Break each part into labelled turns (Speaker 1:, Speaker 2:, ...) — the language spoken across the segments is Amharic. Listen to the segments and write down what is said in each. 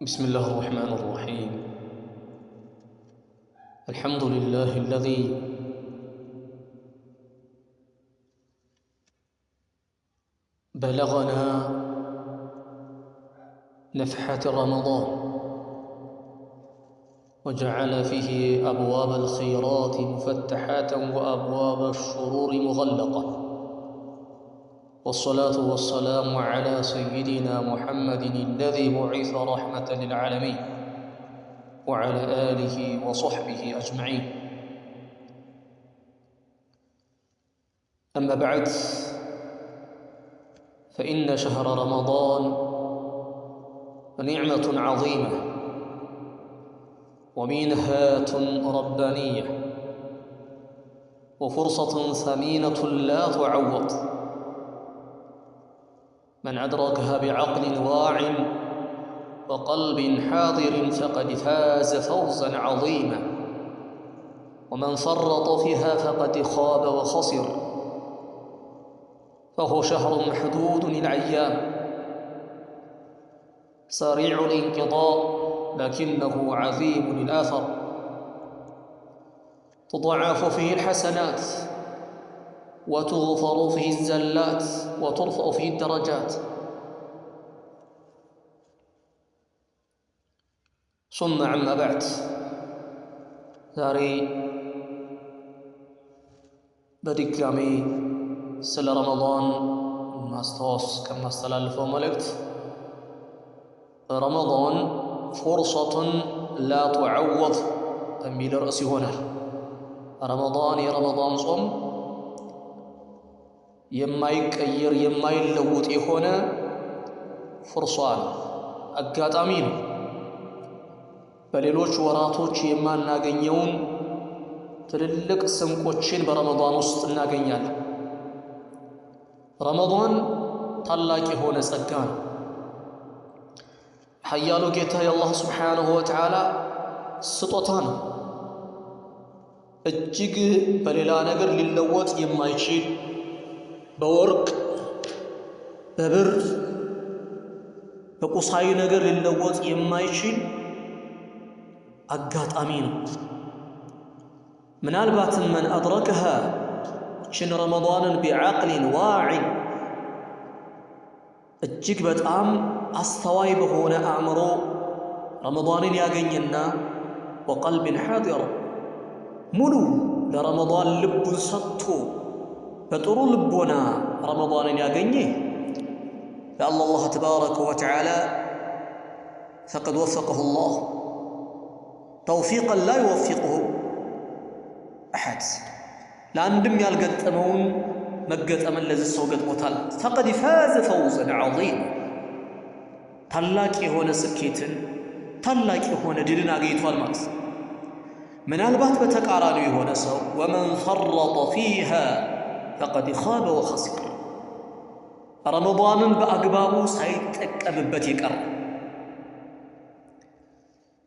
Speaker 1: بسم الله الرحمن الرحيم. الحمد لله الذي بلغنا نفحة رمضان وجعل فيه أبواب الخيرات مفتحات وأبواب الشرور مغلقة، والصلاة والسلام على سيدنا محمد الذي بعث رحمة للعالمين وعلى آله وصحبه أجمعين. أما بعد، فإن شهر رمضان نعمة عظيمة ومنهات ربانية وفرصة ثمينة لا تعوض. من أدركها بعقل واع وقلب حاضر فقد فاز فوزا عظيما، ومن فرط فيها فقد خاب وخسر. فهو شهر محدود الأيام سريع الانقضاء لكنه عظيم الآثر، تضاعف فيه الحسنات وتغفر فيه الزلات وترفع فيه الدرجات. ثم عما بعد، ዛሬ በድጋሚ ስለ ረመዳን ማስታወስ ከማስተላልፈው መልእክት ረመዳን ፉርሰቱን ላ ቱዐወድ በሚል ርዕስ ይሆናል። ረመዳን የረመዳን ጾም የማይቀየር የማይለውጥ የሆነ ፍርሷ ነው፣ አጋጣሚ ነው። በሌሎች ወራቶች የማናገኘውን ትልልቅ ስንቆችን በረመዳን ውስጥ እናገኛለን። ረመዳን ታላቅ የሆነ ጸጋ ነው። ኃያሉ ጌታ የአላህ ሱብሓነሁ ወተዓላ ስጦታ ነው። እጅግ በሌላ ነገር ሊለወጥ የማይችል በወርቅ በብር በቁሳዊ ነገር ሊለወጥ የማይችል አጋጣሚ ነው። ምናልባትም መን አድረከሃ ችን ረመዳንን ቢዓቅሊን ዋዒን እጅግ በጣም አስተዋይ በሆነ አእምሮ ረመዳንን ያገኘና ወቀልብን ሓዲር ሙሉ ለረመዳን ልቡን ሰጥቶ በጥሩ ልቦና ረመዳንን ያገኘ ለአላህ ተባረከ ወተዓላ ፈቀድ ወፈቀሁ ላህ ተውፊቀን ላ ዩወፊቅሁ አሐድ። ለአንድም ያልገጠመውን መገጠምን ለዚህ ሰው ገጥሞታል። ፈቀድ ፋዘ ፈውዘን ዐዚማ፣ ታላቅ የሆነ ስኬትን ታላቅ የሆነ ድልን አግኝቷል ማለት ነው። ምናልባት በተቃራኒው የሆነ ሰው ወመን ፈረጠ ፊሃ ፈቀድ ኻበ ወኸሲረ፣ ረመዳንን በአግባቡ ሳይጠቀምበት የቀረ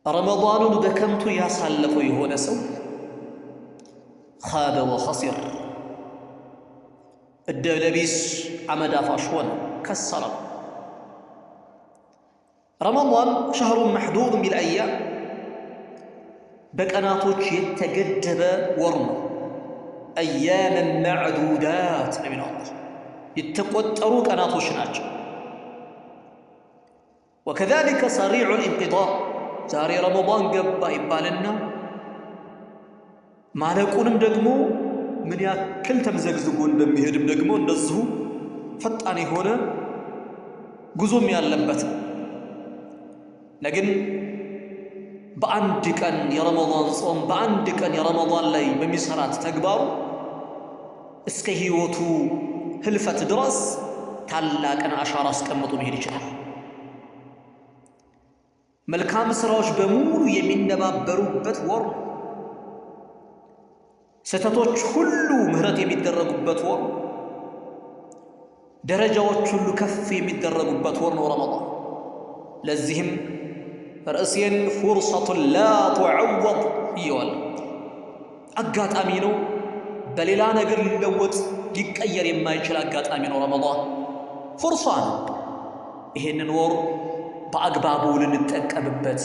Speaker 1: ረመዳንን በከንቱ ያሳለፈው የሆነ ሰው ኻበ ወኸሲር፣ እደብለቢስ አመድ አፋሽ ሆነ፣ ከሰረ። ረመዳን ሸህሩን መሕዱድ ቢልአያም በቀናቶች የተገደበ ወር ነው። አያመን መዕዱዳት ነው የሚለው አላህ፣ የተቆጠሩ ቀናቶች ናቸው። ወከዛሊከ ሰሪዑ ልኢንቂዳእ፣ ዛሬ ረመዳን ገባ ይባልና ማለቁንም ደግሞ ምን ያክል ተምዘግዝጎ እንደሚሄድም ደግሞ እንደዚሁ ፈጣን የሆነ ጉዞም ያለበት። ለግን በአንድ ቀን የረመዳን ጾም በአንድ ቀን የረመዳን ላይ በሚሰራት ተግባሩ እስከ ህይወቱ ህልፈት ድረስ ታላቅን አሻራ አስቀምጦ መሄድ ይችላል። መልካም ስራዎች በሙሉ የሚነባበሩበት ወር፣ ስህተቶች ሁሉ ምህረት የሚደረጉበት ወር፣ ደረጃዎች ሁሉ ከፍ የሚደረጉበት ወር ነው ረመዳን። ለዚህም ርዕሴን ፉርሰቱን ላ ቱዐወድ ይዋል፣ አጋጣሚ ነው። በሌላ ነገር ሊለወጥ ሊቀየር የማይችል አጋጣሚ ነው ረመዳን፣ ፉርሳ ነው። ይሄንን ወር በአግባቡ ልንጠቀምበት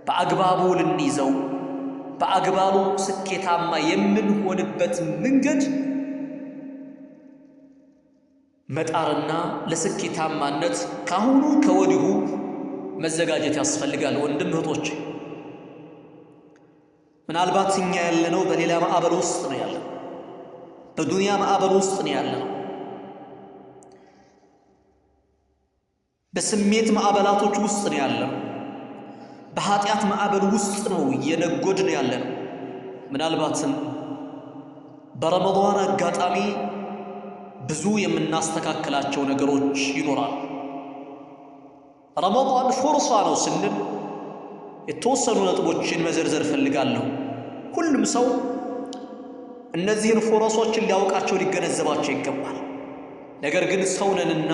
Speaker 1: በአግባቡ ልንይዘው በአግባቡ ስኬታማ የምንሆንበት መንገድ መጣርና ለስኬታማነት ካሁኑ ከወዲሁ መዘጋጀት ያስፈልጋል። ወንድም እህቶች ምናልባት እኛ ያለነው በሌላ ማዕበል ውስጥ ነው ያለነው፣ በዱንያ ማዕበል ውስጥ ነው ያለነው። በስሜት ማዕበላቶች ውስጥ ነው ያለነው። በኃጢአት ማዕበል ውስጥ ነው እየነጎድን ያለነው። ምናልባትም በረመዳን አጋጣሚ ብዙ የምናስተካክላቸው ነገሮች ይኖራሉ። ረመዳን ፎርሳ ነው ስንል የተወሰኑ ነጥቦችን መዘርዘር ፈልጋለሁ። ሁሉም ሰው እነዚህን ፎርሶችን ሊያውቃቸው ሊገነዘባቸው ይገባል። ነገር ግን ሰውነንና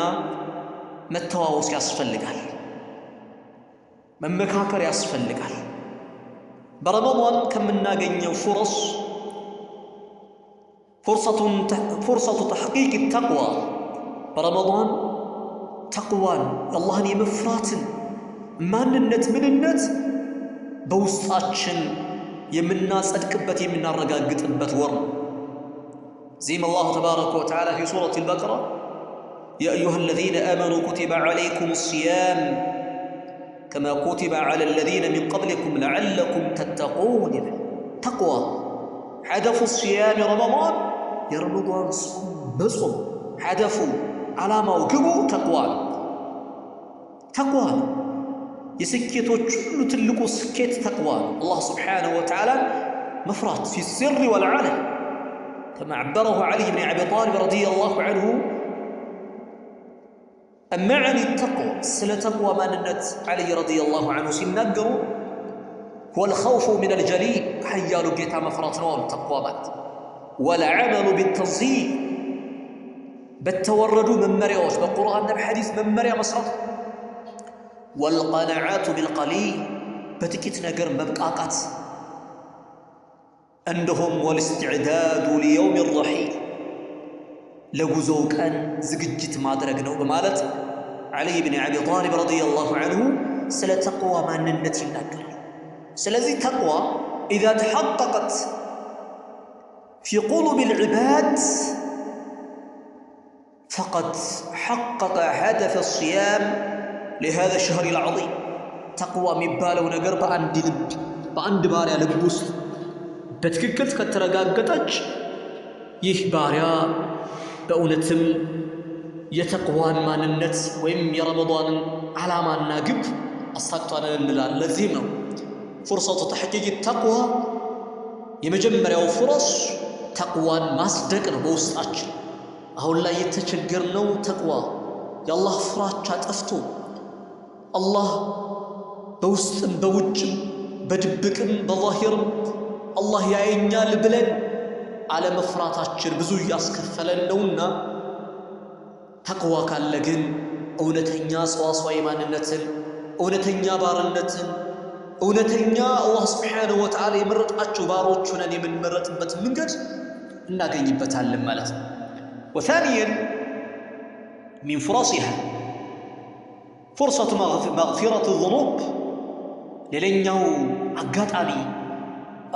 Speaker 1: መተዋወስ ያስፈልጋል፣ መመካከር ያስፈልጋል። በረመዳን ከምናገኘው ፎርስ فرصة تحقيق التقوى برمضان تقوان الله يمفرات من النت بوسطاتشن يمنا صدقبت يمنا رقاقتبت ورم زي ما الله تبارك وتعالى في سورة البقرة يا أيها الذين آمنوا كتب عليكم الصيام كما كتب على الذين من قبلكم لعلكم تتقون. تقوى هدف الصيام رمضان የረመዳን መጾም هدፉ ዓላማው ግቡ ተቅዋ የስኬቶች ሁሉ ትልቁ ስኬት ተቅዋ الله سبحانه وتعالى مفرات في السر والعلن كما عبره علي بن أبي طالب رضي الله عنه المعنى التقوى سلا تقوى ماننت علي رضي الله عنه سيناغروا هو الخوف من الجليل حيالو جيتا مفرات نوال تقوى مات والعمل بالتنظيم بالتوردوا من مريوش بالقرآن بالحديث من مريا مصرف والقناعات بالقليل بتكت نقر مبقاقات عندهم والاستعداد ليوم الرحيل لغزو كان زقجت ما درقناه بمالت علي بن أبي طالب رضي الله عنه سلا تقوى ما ننتي نقر سلازي تقوى إذا تحققت في قلوب العباد فقد حقق هدف الصيام لهذا الشهر العظيم. تقوى مبالة ونقر بأند باريا لبوس بتككلت كترقاقتك يه باريا بأونتم يتقوان ما ننت ويم يرمضان على ما ناقب أصدقنا لله لازمه فرصة تحقيق التقوى يمجمر أو فرص تقوان مصدق بوسطاچ አሁን ላይ የተቸገርነው ተቅዋ የአላህ ፍራቻ ጠፍቶ አላህ በውስጥም በውጭም በድብቅም በዛሂርም አላህ ያየኛል ብለን አለመፍራታችን ብዙ ያስከፈለን ነውና ተቅዋ ካለ ግን እውነተኛ ሰዋስዋይ ማንነትን እውነተኛ ባርነትን እውነተኛ አላህ Subhanahu Wa Ta'ala የመረጣቸው ባሮች ሆነን የምንመረጥበት መንገድ እናገኝበታለን ማለት ነው። وثانيا من فرصها فرصة مغفرة الذنوب للنيو አጋጣሚ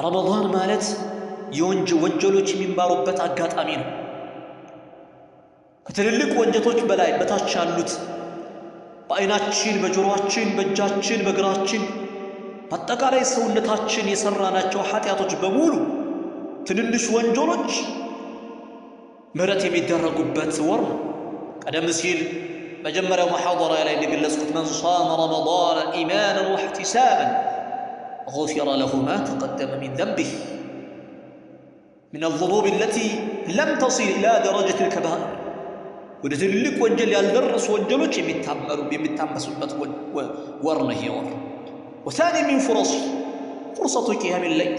Speaker 1: ረመዳን ማለት ወንጀሎች የሚባሩበት አጋጣሚ ነው። ከትልልቅ ወንጀሎች በላይ በታች ያሉት በአይናችን በጆሮአችን በእጃችን በእግራችን በአጠቃላይ ሰውነታችን የሰራናቸው ኃጢአቶች በሙሉ ትንንሽ ወንጀሎች ምህረት የሚደረጉበት ወር ነው። ቀደም ሲል መጀመሪያው መሐደራ ላይ እንደገለጽኩት من صام رمضان إيمانا واحتسابا غفر له ما تقدم من ذنبه من الذنوب التي لم تصل إلى درجة الكبائر ወደ ትልልቅ ወንጀል ያልደረሱ ወንጀሎች የሚታመሱበት ወር ነው ይሄ ወር። وثاني من فرصة قيام الليل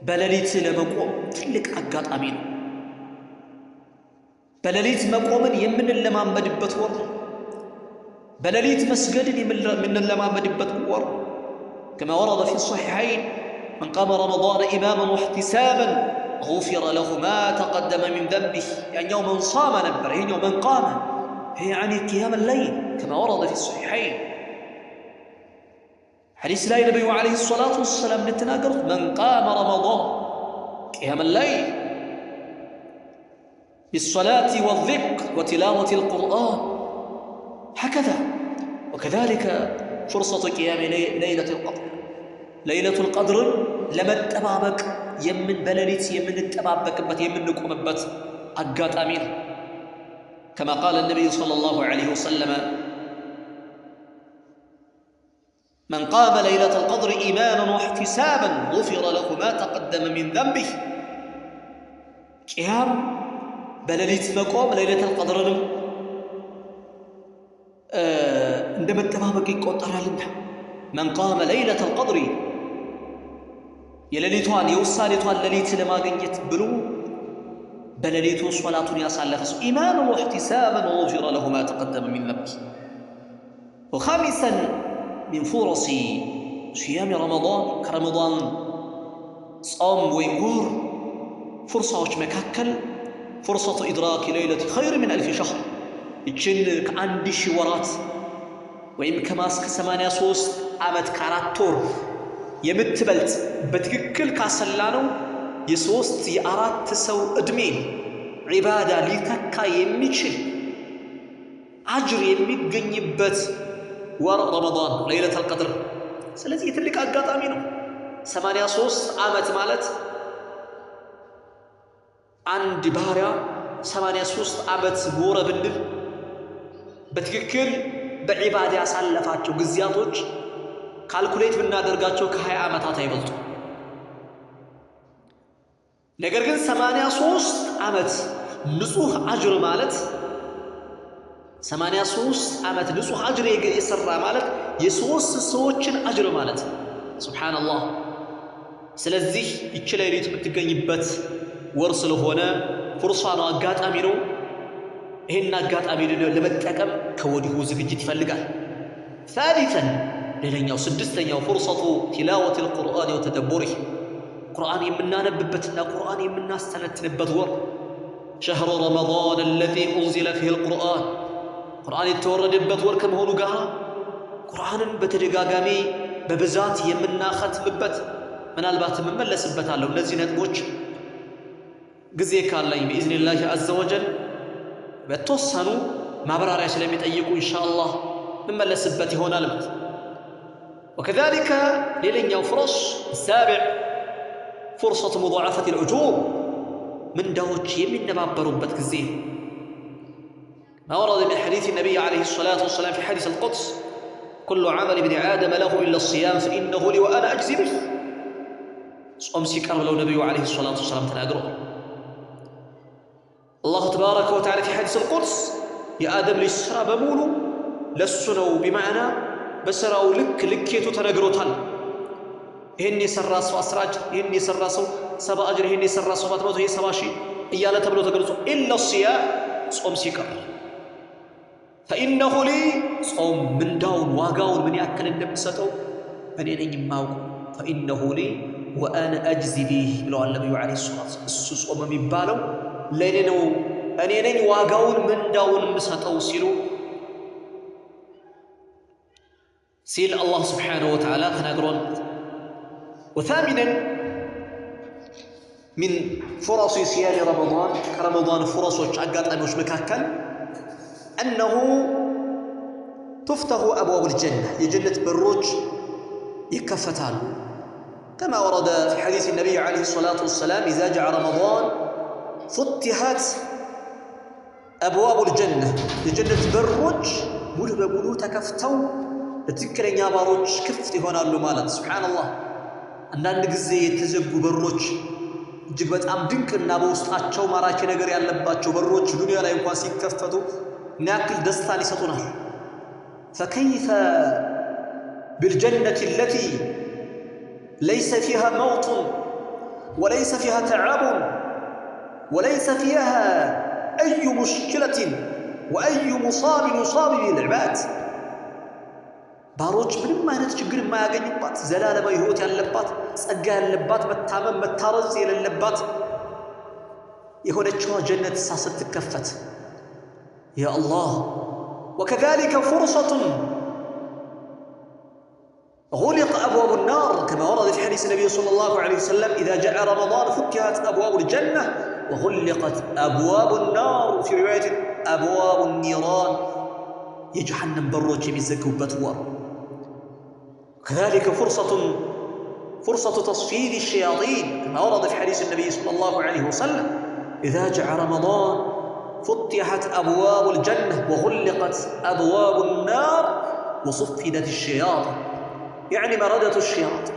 Speaker 1: በሌሊት ለመቆም ትልቅ አጋጣሚ ነው። በሌሊት መቆምን የምንለማመድበት ወር ነው። በሌሊት መስገድን የምንለማመድበት ወር كما ورد في الصحيحين من قام رمضان إيمانا واحتسابا غفر له ما تقدم من ذنبه يعني يوم صام نبر يوم من قام هي يعني قيام الليل كما ورد في الصحيحين. حديث لا النبي عليه الصلاة والسلام نتناقر من قام رمضان قيام الليل بالصلاة والذكر وتلاوة القرآن هكذا. وكذلك فرصة قيام ليلة القدر. ليلة القدر لما التبابك يمن بلليت يمن التبابك بت يمن نقومبت أقات أمين، كما قال النبي صلى الله عليه وسلم من قام ليلة القدر إيمانا واحتسابا غفر له ما تقدم من ذنبه. قيام بلليت مقوم ليلة القدر عندما التبابك يقطر لنا. من قام ليلة القدر يلليتوان يوصاليتوان لليت لما قنيت بلو بلليتو صلاة يصلى إيمانا واحتسابا وغفر له ما تقدم من ذنبه. وخامسا من فرص صيام رمضان كرمضان صام وينقور فرصة مكاكل فرصة إدراك ليلة خير من 1000 شهر. يتشن كعندي شورات ويم كماسك 83 عامت كاراتور يمتبلت بتككل كاسلانو يسوست يارات سو ادمين عبادة لتكا يميشل عجر يميقنيبت ور رمضان ليلة القدر. سلازي يتلك أقاط أمينو 83 عامت مالت عند باريا 83 عامت بورا بندل بتككل بعبادة أسالفاتشو قزياتوش ካልኩሌት ብናደርጋቸው ከ20 ዓመታት አይበልጡ። ነገር ግን 83 ዓመት ንጹህ አጅር ማለት 83 ዓመት ንጹህ አጅር የሰራ ማለት የሶስት ሰዎችን አጅር ማለት ሱብሃንአላህ። ስለዚህ እቺ ሌሊት የምትገኝበት ወር ስለሆነ ፍርሷ ነው፣ አጋጣሚ ነው። ይሄን አጋጣሚ ለመጠቀም ከወዲሁ ዝግጅት ይፈልጋል። ثالثا ليلኛው ስድስተኛው فرصة تلاوة القرآن وتدبره قرآن የምናነብበትና ቁርአን የምናስተነትንበት ወር شهر رمضان الذي أنزل فيه القرآن قرآن የተወረደበት ወር ከመሆኑ ጋር ቁርአንን በተደጋጋሚ በብዛት የምናختምበት ምናልባት መመለስበታለሁ። እነዚህ ነጥቦች ጊዜ ካለኝ بإذن الله عز وجل በተወሰኑ ማብራሪያ ስለሚጠይቁ ኢንሻአላህ መመለስበት ይሆናል ማለት። وكذلك ليلኛው فرص السابع فرصة مضاعفة الأجور من داوች የሚነባበሩበት ጊዜ ما ورد من حديث النبي عليه الصلاة والسلام في حديث القدس كل عمل ابن آدم له إلا الصيام فإنه لي وأنا أجزي به. ጾም ሲቀርብ ለው ነብዩ عليه الصلاة والسلام ተናግረዋል። الله تبارك وتعالى في حديث القدس يا آدم لي ስራ በሙሉ ለሱ ነው بمعنى በስራው ልኬቱ ተነግሮታል። ይሄን የሰራ ሰው 10 አጅር፣ ይሄን የሰራ ሰው 70 አጅር፣ ይሄን የሰራ ሰው 700 ይሄ 70 ሺህ እያለ ተብሎ ተገልጾ ኢላ الصيام ጾም ሲቀር فإنه لي ጾም ምንዳውን ዋጋውን ምን ያክል እንደምሰጠው እኔ ነኝ የማውቀው። فإنه لي وأنا أجزي به ብለዋል ነብዩ عليه الصلاة والسلام። እሱ ጾም የሚባለው ለኔ ነው እኔ ነኝ ዋጋውን ምንዳውን የምሰጠው ሲል አላህ ስብሓነሁ ወተዓላ ተናግሯል። وثامنا من فرص صيام رمضان كرمضان فرصዎች አጋጣሚዎች መካከል أنه تفتح أبواب الجنة የጀነት በሮች ይከፈታሉ። كما ورد في حديث النبي عليه الصلاة والسلام إذا جاء رمضان فتحت أبواب الجنة የጀነት በሮች ሙሉ በሙሉ ተከፍተው ለትክክለኛ ባሮች ክፍት ይሆናሉ ማለት ሱብሃንአላህ። አንዳንድ ጊዜ የተዘጉ በሮች እጅግ በጣም ድንቅና በውስጣቸው ማራኪ ነገር ያለባቸው በሮች ዱንያ ላይ እንኳን ሲከፈቱ ምን ያክል ደስታን ይሰጡናል። فكيف بالجنة التي ليس فيها موت وليس فيها تعب وليس فيها أي مشكلة وأي مصاب يصاب به العباد ባሮች ምንም አይነት ችግር የማያገኙባት ዘላለማዊ ህይወት ያለባት ጸጋ ያለባት መታመም መታረዝ የሌለባት የሆነችው ጀነት ስትከፈት ያ አላህ وكذلك فرصة غلق أبواب النار كما ورد في حديث النبي صلى الله عليه وسلم إذا جاء رمضان فتحت أبواب الجنة وغلقت أبواب النار وفي رواية أبواب النيران يجحنم بروج يمزقوبت وار. كذلك فرصة تصفيد الشياطين كما ورد في حديث النبي صلى الله عليه وسلم إذا جاء رمضان فتحت أبواب الجنة وغلقت أبواب النار وصفدت الشياطين يعني مردة الشياطين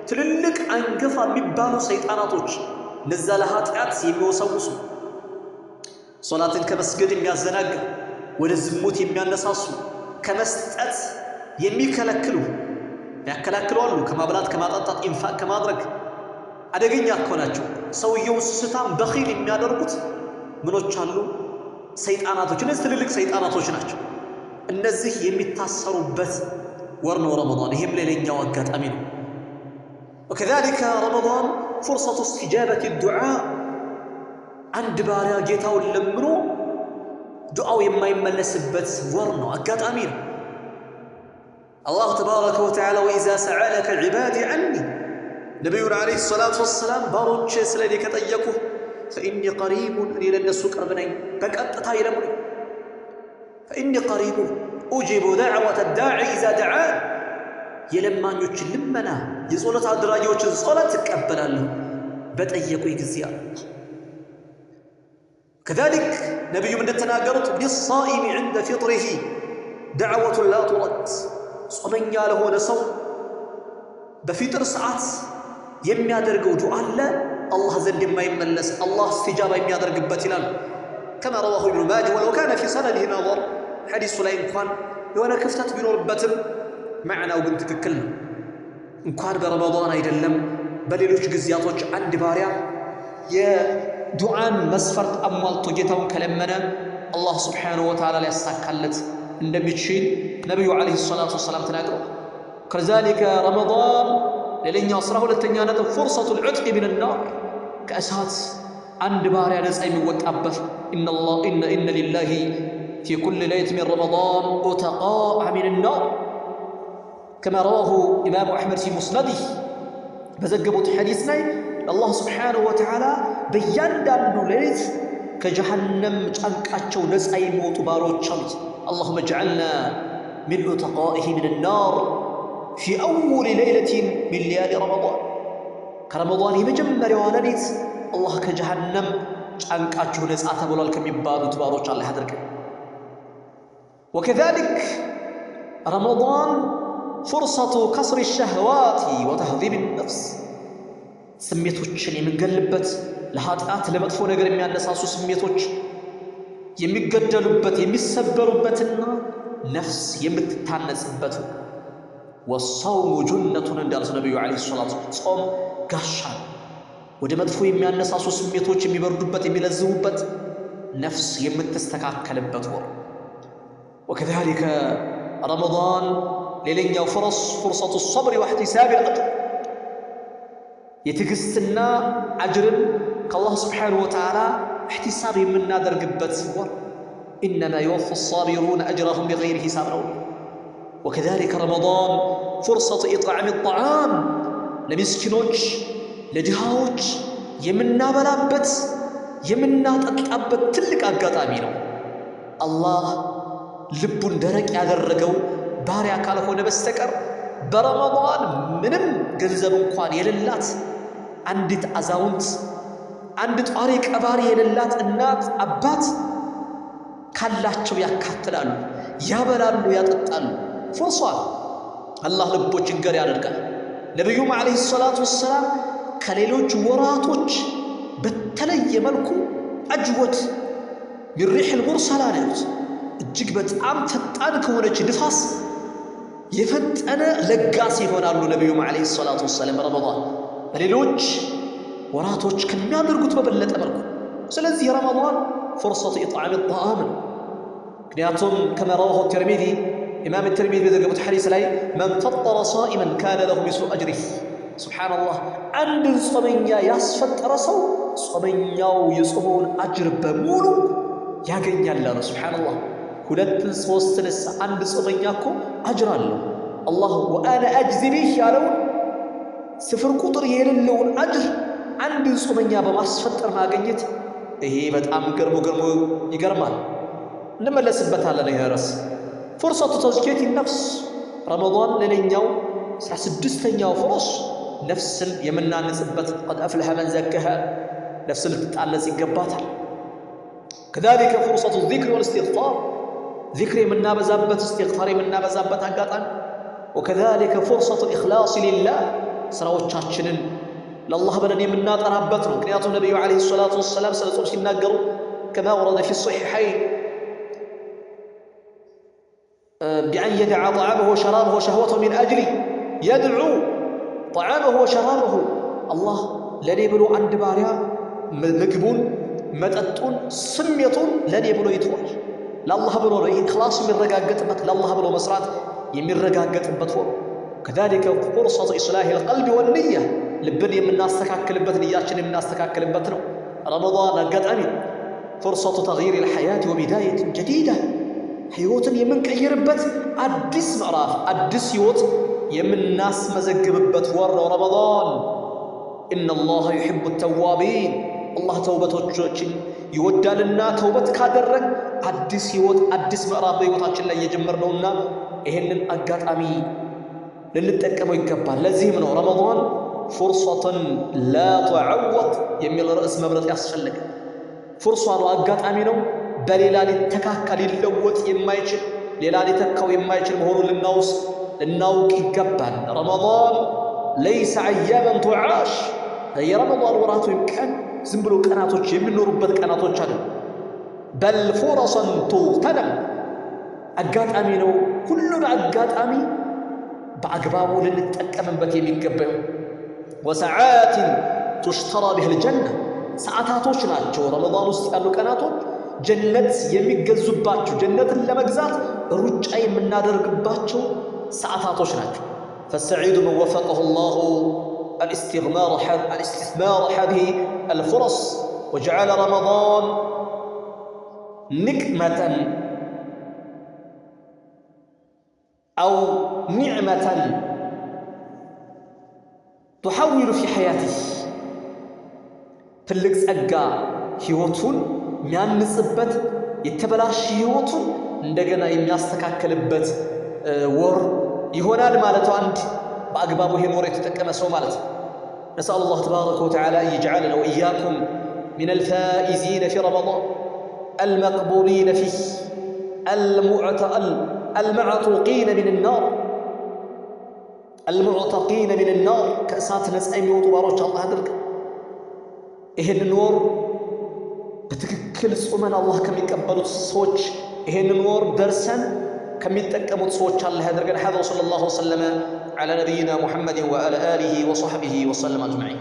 Speaker 1: تللك أنقفا مبالو سيطاناتوች نزال هاتعات يميوسوسو صلاة كمسجد يميازناق ولزموت يميانساسو كمستأت يميكالكلو ያከላክሉ አሉ ከማብላት ከማጣጣት ኢንፋቅ ከማድረግ አደገኛ ከሆናቸው ሰውየው ስስታም በኺል የሚያደርጉት ምኖች አሉ ሰይጣናቶች እነዚህ ትልልቅ ሰይጣናቶች ናቸው እነዚህ የሚታሰሩበት ወር ነው ረመዳን ይሄም ሌላኛው አጋጣሚ ነው وكذلك رمضان فرصة استجابة الدعاء عند بارያ ጌታውን ለምኖ ዱዓው የማይመለስበት ወር ነው አጋጣሚ ነው الله تبارك وتعالى وإذا سألك عبادي عني نبينا عليه الصلاة والسلام باروች ስለኔ ከጠየቁ فإني قريب إلى الناس قربني በቀጥታ ይለሙኝ فإني قريب أجيب دعوة الداعي إذا دعان የለማኞች ልመና የጸሎት አድራጊዎች ጸሎት ተቀበላለሁ በጠየቁኝ ጊዜ كذلك نبي من ተናገሩት للصائم عند فطره دعوة لا ترد ጾመኛ ለሆነ ሰው በፊጥር ሰዓት የሚያደርገው ዱዓ አለ አላህ ዘንድ የማይመለስ አላህ استجابة የሚያደርግበት ይላል كما رواه ابن ماجه ولو كان في سنده نظر حديث ላይ እንኳን የሆነ ክፍተት ቢኖርበትም معناው ግን ትክክል ነው እንኳን በረመዳን አይደለም በሌሎች ጊዜያቶች አንድ ባሪያ የዱዓን መስፈርት አሟልቶ ጌታውን ከለመነ አላህ Subhanahu Wa Ta'ala ሊያሳካለት እንደሚችል ነብዩ አለይሂ ሰላቱ ወሰለም ተናግረው كذلك رمضان ሌላኛው 12ኛ ነጥብ فرصة العتق من النار ከእሳት አንድ ባሪያ ነፃ የሚወጣበት إن لله في كل ليلة من رمضان عتقاء من النار كما رواه إمام أحمد في مسنده بزجبوا حديث ላይ الله سبحانه وتعالى በእያንዳንዱ ሌሊት ከጀሃነም ጫንቃቸው ነፃ የሚወጡ ባሮች አሉት اللهم اجعلنا من عتقائه من النار في أول ليلة من ليالي رمضان كرمضان يمجمروا ሌሊት الله ከጀሃነም ጫንቃቸው ነፃ ተብሏል ከሚባሉት ባሮች አላህ ያድርገን وكذلك رمضان فرصة كسر الشهوات وتهذيب النفس ስሜቶችን የምንገልበት ለኃጢአት ለመጥፎ ነገር የሚያነሳሱ ስሜቶች የሚገደሉበት የሚሰበሩበትና ነፍስ የምትታነጽበት والصوم جنة እንዳሉት ነብዩ አለይሂ ሰላቱ ጾም ጋሻ ወደ መጥፎ የሚያነሳሱ ስሜቶች የሚበርዱበት የሚለዝቡበት ነፍስ የምትስተካከልበት ወር وكذلك رمضان ሌላኛው فرصة الصبر واحتساب الأجر የትግስትና አጅርን ከአላህ Subhanahu Wa Ta'ala احتساب የምናደርግበት ወር إنما يوفى الصابرون أجرهم بغير حساب وكذلك رمضان فرصة إطعام الطعام ለምስኪኖች ለድሃዎች የምናበላበት የምናጠጣበት ትልቅ አጋጣሚ ነው አላህ ልቡን ደረቅ ያደረገው ባሪያ ካልሆነ በስተቀር በረመዳን ምንም ገንዘብ እንኳን የሌላት አንዲት አዛውንት አንድ ጧሪ ቀባሪ የሌላት እናት አባት ካላቸው ያካትላሉ ያበላሉ ያጠጣሉ ፍርሷ አላህ ልቦችን ገር ያደርጋል ነብዩም አለይሂ ሰላቱ ወሰለም ከሌሎች ወራቶች በተለየ መልኩ አጅወት بالريح المرسلة እጅግ በጣም ፈጣን ከሆነች ንፋስ የፈጠነ ለጋስ ይሆናሉ ነብዩ አለይሂ ሰላቱ ወሰለም ረመዳን ሌሎች ወራቶች ከሚያደርጉት በበለጠ መልኩ ስለዚህ ረመዳን فرصة إطعام الطعام ምክንያቱም كما رواه الترمذي إمام الترمذي በዘገቡት ሐዲስ ላይ من فطر صائما كان له مثل أجره سبحان الله አንድ ጾመኛ ያስፈጠረ ሰው ጾመኛው የጾመውን አጅር በሙሉ ያገኛል አለ سبحان الله ሁለትን ሶስትንስ አንድ ጾመኛ እኮ አጅር አለው። አላህ ወአነ አጅዚ ቢህ ያለውን ስፍር ቁጥር የሌለውን አጅር አንድን ጾመኛ በማስፈጠር ማግኘት ይሄ በጣም ገርሞ ይገርማል። እንመለስበታለን። ይሄ ርዕስ ፍርሰቱ ተዝኪየት ነፍስ ረመዳን ሌላኛው 16ኛው ፍርስ ነፍስን የምናንጽበት ቀድ አፍለሐ መን ዘከሃ ነፍስን ልትጣነጽ ይገባታል። ከዛሊከ ፍርሰቱ ዚክር ወልእስቲግፋር ዚክር የምናበዛበት እስትግፋር የምናበዛበት አጋጣሚ ወከዛሊከ ፍርሰቱ ኢኽላስ ሊላህ ስራዎቻችንን ለአላህ ብለን የምናጠራበት ነው። ምክንያቱም ነቢዩ ዓለይሂ ሰላቱ ወሰላም ስለ ጾም ሲናገሩ ከማ ወረደ ፊ ሶሒሐይን ቢአን የደዓ ጠዓመሁ ወሸራበሁ ወሸህወተሁ ሚን አጅሊ የድዑ ጠዓመሁ ወሸራበሁ አላህ ለእኔ ብሎ አንድ ባሪያ ምግቡን መጠጡን ስሜቱን ለእኔ ብሎ ይተዋል። ለአላህ ብሎ ነው። ይህ ኢኽላስ የሚረጋገጥበት ለአላህ ብሎ መስራት የሚረጋገጥበት ወር ከዛሊከ ፍርሰቱ ኢስላህ ልቀልቢ ወንያ ልብን የምናስተካክልበት ንያችን የምናስተካክልበት ነው። ረመዳን አጋጣሚ ፍርሰቱ ተግይር ልሐያት ወቢዳየት ጀዲዳ ህይወትን የምንቀይርበት አዲስ ምዕራፍ አዲስ ህይወት የምናስመዘግብበት ወር ነው ረመዳን። ኢነላሃ ዩሒቡ ተዋቢን አላህ ተውበቶችን ይወዳልና ተውበት ካደረግ አዲስ ህይወት አዲስ ምዕራፍ በህይወታችን ላይ የጀመርነውና ይሄንን አጋጣሚ ልንጠቀመው ይገባል። ለዚህም ነው ረመዳን ፍርሰተን ላ ተዐወድ የሚል ርዕስ መምረጥ ያስፈልግ። ፍርሷ ነው፣ አጋጣሚ ነው። በሌላ ሊተካካ ሊለወጥ የማይችል ሌላ ሊተካው የማይችል መሆኑን ልናውቅ ይገባል። ረመዳን ለይሰ አያመን ቱዓሽ የረመዳን ወራት ወይም ቀን ዝም ብሎ ቀናቶች የሚኖሩበት ቀናቶች አሉ። በል ፉረሰን ቱግተነም አጋጣሚ ነው። ሁሉን አጋጣሚ በአግባቡ ልንጠቀምበት የሚገባው ወሰዓትን ቱሽተራ ቢህል ጀና ሰዓታቶች ናቸው። ረመዳን ውስጥ ያሉ ቀናቶች ጀነት የሚገዙባቸው ጀነትን ለመግዛት ሩጫ የምናደርግባቸው ሰዓታቶች ናቸው። ፈሰዒዱ መን ወፈቀሁ ላሁ الاستثمار هذه الفرص وجعل رمضان نقمة أو نعمة تحول في حياته ትልቅ ጸጋ ህይወቱን የሚያንጽበት የተበላሽ ህይወቱን እንደገና የሚያስተካክልበት ወር ይሆናል ማለት አንድ በአግባቡ ይሄን ወር የተጠቀመ ሰው ማለት ነው። نسأل الله تبارك وتعالى أن يجعلنا وإياكم من الفائزين في رمضان المقبولين فيه المعتوقين من النار المعتقين من النار كأسات نسأل وطبارك الله هدرك ይሄን ወር በትክክል ጾመን አላህ ከሚቀበሉት ሰዎች ይሄን ወር ደርሰን ከሚጠቀሙት ሰዎች አላህ ያደርገን። هذا وصلى الله وسلم على نبينا محمد وعلى آله وصحبه وسلم أجمعين.